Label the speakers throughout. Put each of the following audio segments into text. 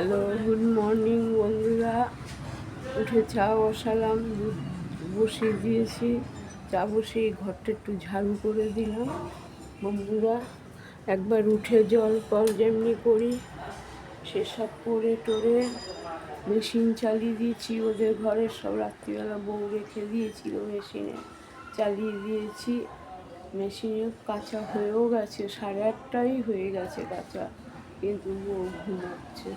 Speaker 1: Hello, good morning বন্ধুরা। উঠে চা বসালাম, দুধ বসিয়ে দিয়েছি। চা বসিয়ে ঘরটা একটু ঝাড়ু করে দিলাম বন্ধুরা। একবার উঠে জল কল যেমনি করি সেসব করে টোরে মেশিন চালিয়ে দিয়েছি। ওদের ঘরে সব রাত্রিবেলা বউ রেখে দিয়েছিল, মেশিনে চালিয়ে দিয়েছি। মেশিনে কাঁচা হয়েও গেছে, 8:30টাই হয়ে গেছে কাঁচা, কিন্তু বউ ঘুমাচ্ছে।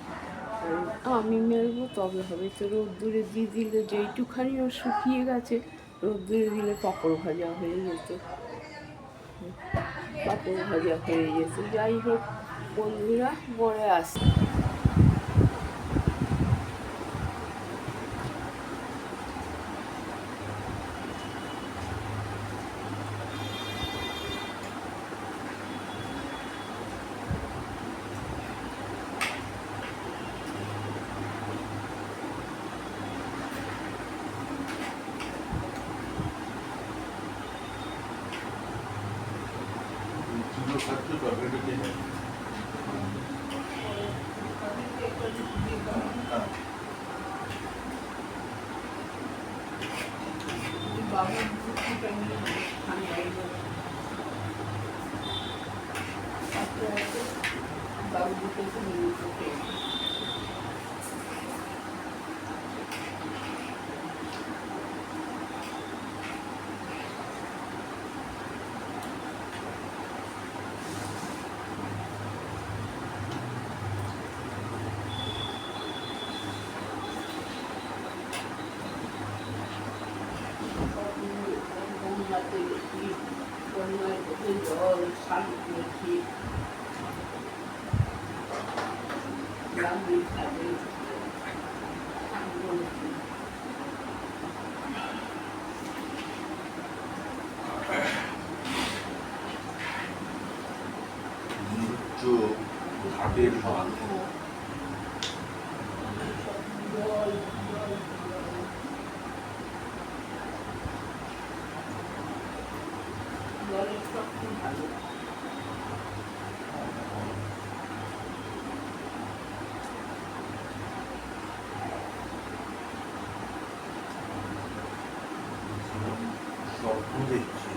Speaker 1: আমি মেলবো তবে হবে, তো রোদ্দুরে দিয়ে দিলে যেইটুখানিও শুকিয়ে গেছে রোদ্দুরে দিলে পাঁপড় ভাজা হয়ে যেত, পাঁপড় ভাজা হয়ে যেত। যাই হোক বন্ধুরা, পরে আসি। জল শান্তি
Speaker 2: ঘাটের মাল
Speaker 1: জলের সব খুব ভালো।
Speaker 2: স্বপ্ন দেখছি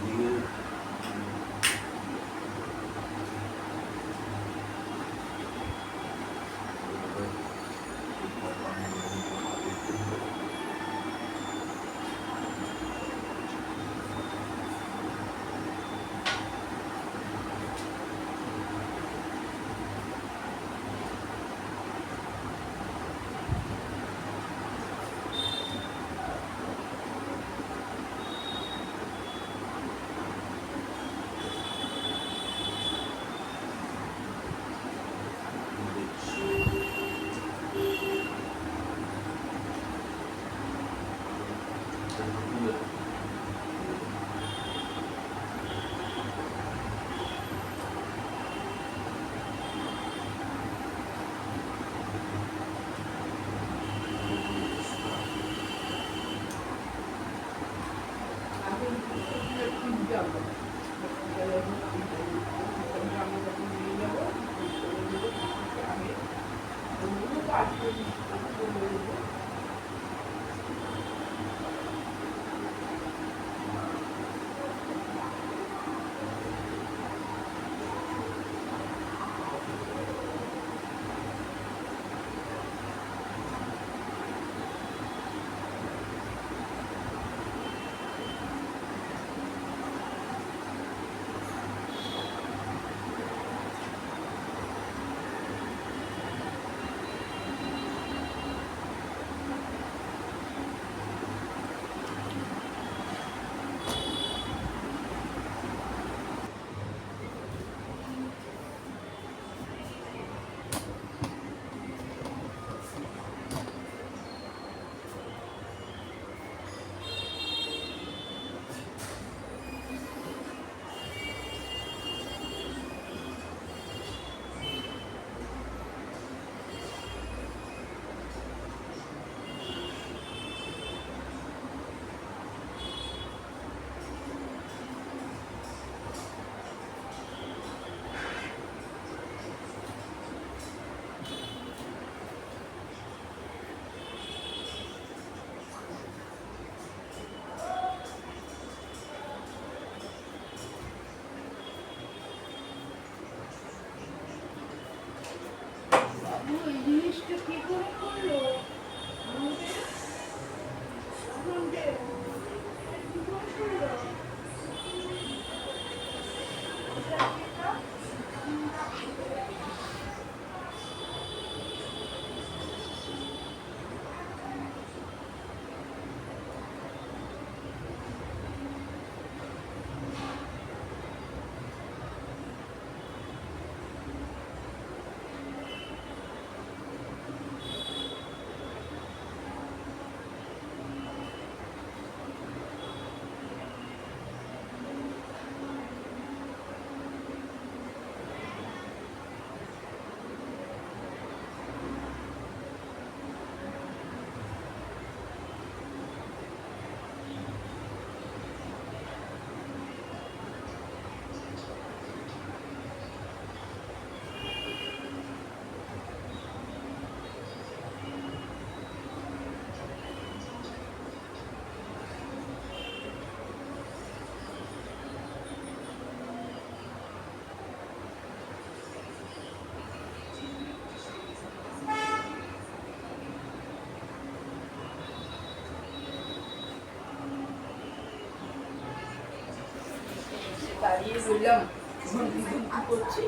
Speaker 1: দাঁড়িয়ে রইলাম, ঘন্টি ঘন্টি করছি।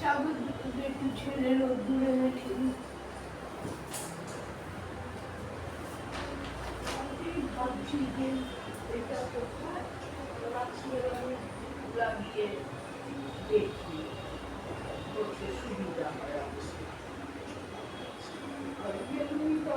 Speaker 1: চাদর দুটো একটু ছেড়ে রোদ্দুরে রেখে দিই। ভাবছি যে এটা কোথায় রাত্রে আমি লাগিয়ে দেখি, করতে সুবিধা হয় আমার। আর এমনি তো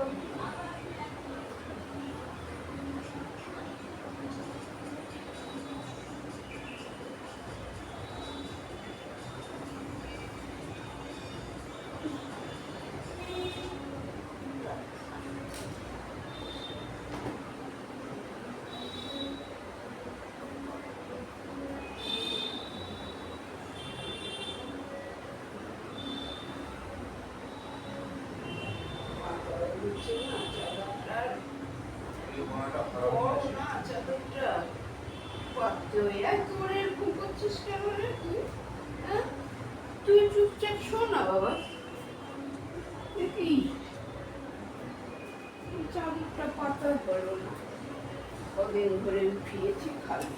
Speaker 1: তুই চুপচাপ শো না বাবা, চাদরটা পাতার পারো না, কদিন ধরে উঠিয়েছি খালি।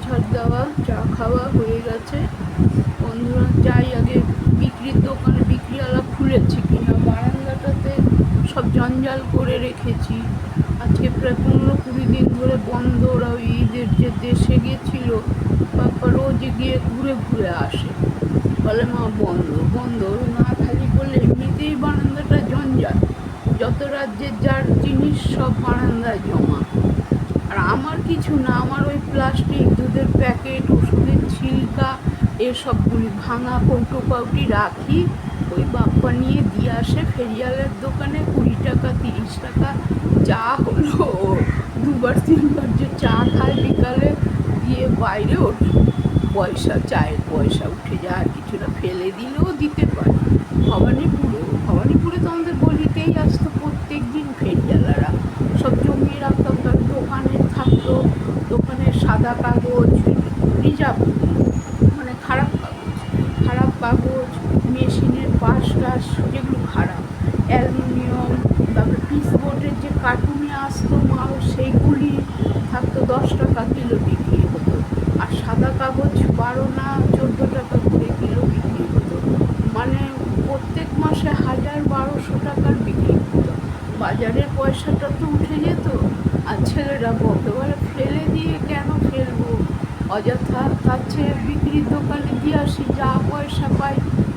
Speaker 1: ঝাড় দেওয়া, চা খাওয়া হয়ে গেছে। বন্ধুরা যাই আগে বিক্রির দোকানে, বিক্রিওয়ালা খুলেছে কিনা। বারান্দাটাতে সব জঞ্জাল করে রেখেছি। আজকে প্রায় 15-20 দিন ধরে বন্ধ। ওরা ওই ঈদের যে দেশে গিয়েছিল, বাপ্পা রোজ গিয়ে ঘুরে ঘুরে আসে, বলে মা বন্ধ বন্ধ না খালি করলে এমনিতেই বারান্দাটা জঞ্জাল, যত রাজ্যের যার জিনিস সব বারান্দায় জমা। আর আমার কিছু না, আমার ওই প্লাস্টিক, দুধের প্যাকেট, ওষুধের ছিলকা, এসবগুলি ভাঙা কৌটো পাউটি রাখি। ওই বাপ্পা নিয়ে দিয়ে আসে ফেরিয়ালের দোকানে 20 টাকা 30 টাকা চা হলো, 2-3 বার যে চা খায় বিকালে, দিয়ে বাইরে ওর পয়সা, চায়ের পয়সা উঠে যায়। আর কিছুটা ফেলে দিলেও দিতে পারে। ভবানীপুরে তো আমাদের গলিতেই আসতো প্রত্যেক দিন ফেরিয়ালারা, সব জমিয়ে রাখতাম। তার দোকানে থাকতো, দোকানের সাদা কাগজ, রিজার্ভ মানে খারাপ কাগজ, মেশিনের পাশ যেগুলো খারাপ, অ্যালুমিনিয়াম, তারপরে পিসবোর্ডের যে কার্টুনে আসতো মাল, সেইগুলি থাকতো 10 টাকা কিলো বিক্রি হতো। আর সাদা কাগজ 12 না 14 টাকা করে কিলো বিক্রি হতো। মানে প্রত্যেক মাসে 1000-1200 টাকার বিক্রি হতো। বাজারের পয়সাটা তো উঠে যেত। আর ছেলেরা বকে, বলে ফেলে দিয়ে কেন ফেলবো, অযথা তার চেয়ে বিক্রির দোকানে দিয়ে আসি, যা পয়সা পাই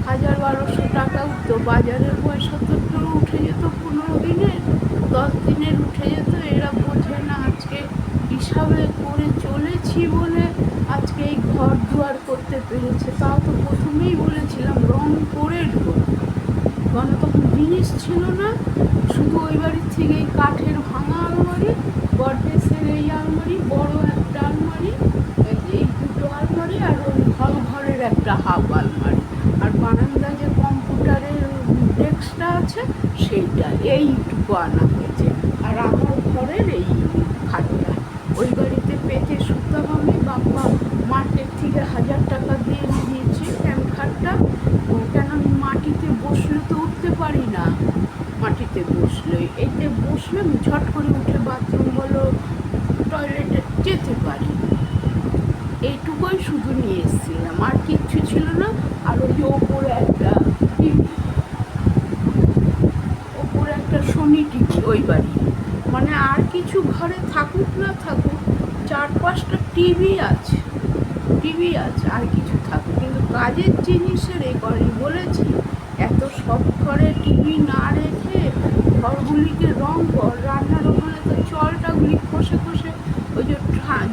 Speaker 1: 1000-1200 টাকা উঠতো। বাজারের পয়সা তো একটু উঠে যেত, 15 দিনের 10 দিনের উঠে যেত। এরা বোঝে না, আজকে হিসাবে করে চলেছি বলে আজকে এই ঘর দুয়ার করতে পেরেছে। তাও তো প্রথমেই বলেছিলাম রং করে ঢোক, কারণ তখন জিনিস ছিল না। শুধু ওই বাড়ির থেকে এই কাঠের ভাঙা আলমারি, গডরেজের এই আলমারি, বড় একটা আলমারি, এই দুটো আলমারি, আর ওই ঘরের একটা হাফ আলমারি, আর বারান্দা যে কম্পিউটারের ডেস্কটা আছে সেইটা, এইটুকু আনা হয়েছে। আর আমার ঘরের এই খাটটা ওই বাড়িতে পেতে শুতাম আমি। বাবা মার্কেট থেকে 1000 টাকা দিয়ে এনে দিয়েছি ফ্যান খাটটা। কেন আমি মাটিতে বসলে তো উঠতে পারি না, মাটিতে বসলে এতে বসলে আমি ঝট করে উঠে বাথরুম বলো টয়লেটে যেতে পারি। এইটুকুই শুধু নিয়ে এসেছিলাম, আর কিচ্ছু ছিল না। আর ওই যে ওপরে একটা টিভি, ওপরে একটা সোনি টিভি ওই বাড়ি। মানে আর কিছু ঘরে থাকুক না থাকুক, 4-5টা টিভি আছে, আর কিছু থাকুক, কিন্তু কাজের জিনিসের এ করেনি। বলেছি এত সব ঘরে টিভি না রেখে ঘরগুলিকে রং কর। রান্নার ওখানে তো জলটাগুলি খসে খসে, ওই যে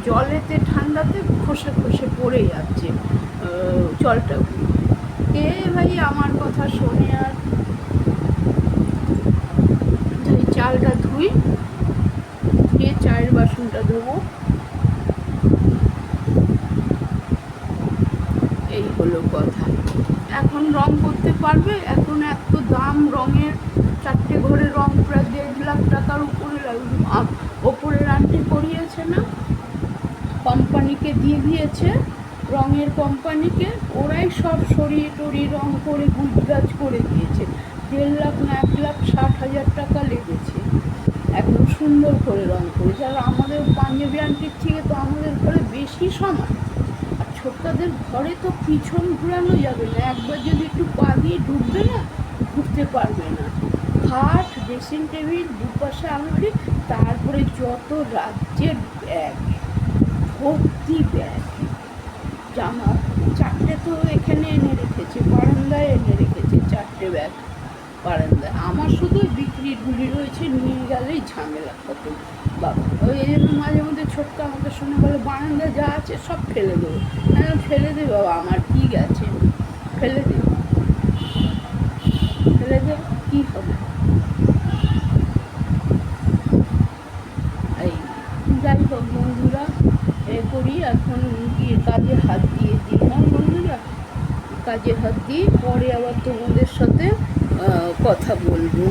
Speaker 1: জলেতে ঠান্ডাতে খসে খসে পড়ে যাচ্ছে জলটাগুলি। কে ভাই আমার কথা শোনে? আর চালটা ধুই, ধুয়ে চায়ের বাসনটা ধোবো। এই হলো কথা। এখন রং করতে পারবে? এখন এত দাম রঙের, 4টে ঘরে রং প্রায় 1.5 লাখ টাকার উপরে লাগবে। ওপরের আন্টি করিয়েছে না, কোম্পানিকে দিয়ে দিয়েছে, রঙের কোম্পানিকে, ওরাই সব সরিয়ে টরিয়ে রং করে গুজগাছ করে দিয়েছে। 1.5 লাখ না 1,60,000 টাকা লেগেছে, একদম সুন্দর করে রং করেছে। আর আমাদের পাঞ্জাবি আন্টির থেকে তো আমাদের ঘরে বেশি সমান। আর ছোট্টদের ঘরে তো পিছন ঘুরানো যাবে না, একবার যদি একটু পা দিয়ে ঢুকবে না, ঘুরতে পারবে না। খাট, ড্রেসিং টেবিল, দুপাশে আলমারি, তারপরে যত রাজ্যের ব্যাগ, ভর্তি ব্যাগ, জামা। 4টে তো এখানে এনে রেখেছে, বারান্দায় এনে রেখেছে 4টে ব্যাগ বারান্দায়। আমার শুধু বিক্রিগুলি রয়েছে, নিয়ে গেলেই ঝামেলা কত বাবা। ওই জন্য মাঝে মধ্যে ছোট্ট আমাকে শুনে বলে বারান্দা যা আছে সব ফেলে দেবো। ফেলে দে বাবা, আমার কি গেছে, ফেলে দে, ফেলে দে, কী হবে? এই যাই হোক বন্ধুরা, এ করি এখন, গিয়ে কাজে হাত দিয়ে দিই। হ্যাঁ বন্ধুরা, কাজে হাত দিয়ে পরে আবার তোমাদের সাথে কথা বলবো।